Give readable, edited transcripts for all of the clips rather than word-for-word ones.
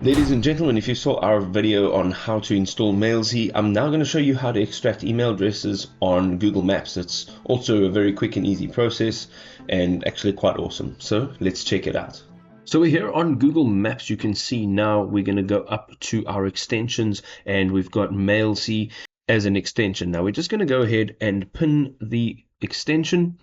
Ladies and gentlemen, if you saw our video on how to install Mailsie, I'm now going to show you how to extract email addresses on Google Maps. It's also a very quick and easy process and actually quite awesome. So let's check it out. So we're here on Google Maps. You can see now we're going to go up to our extensions and we've got Mailsie as an extension. Now we're just going to go ahead and pin the extension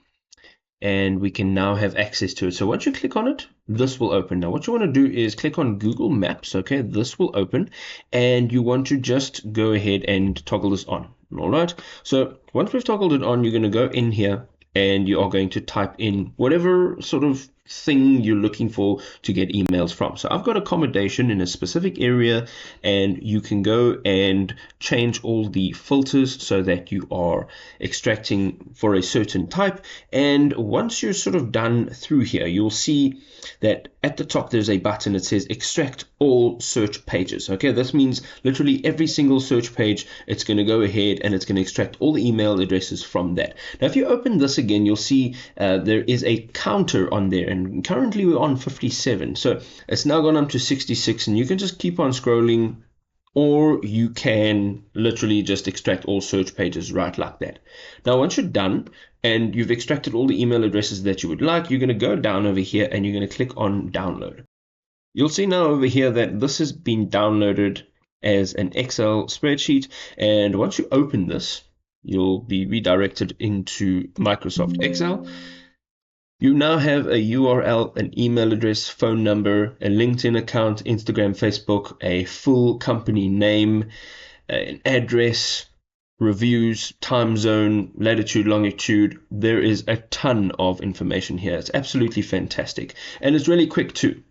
and we can now have access to it. So once you click on it, this will open. Now what you want to do is click on Google Maps. Okay, this will open and you want to just go ahead and toggle this on. All right, so once we've toggled it on, you're going to go in here and you are going to type in whatever sort of thing you're looking for to get emails from. So I've got accommodation in a specific area, and you can go and change all the filters so that you are extracting for a certain type. And once you're sort of done through here, you'll see that at the top there's a button that says extract all search pages. Okay, this means literally every single search page, it's going to go ahead and it's going to extract all the email addresses from that. Now if you open this again, you'll see there is a counter on there, and currently we're on 57, so it's now gone up to 66, and you can just keep on scrolling, or you can literally just extract all search pages right like that. Now once you're done and you've extracted all the email addresses that you would like, you're going to go down over here and you're going to click on download. You'll see now over here that this has been downloaded as an Excel spreadsheet, and once you open this, you'll be redirected into Microsoft Excel. You now have a URL, an email address, phone number, a LinkedIn account, Instagram, Facebook, a full company name, an address, reviews, time zone, latitude, longitude. There is a ton of information here. It's absolutely fantastic, and it's really quick too.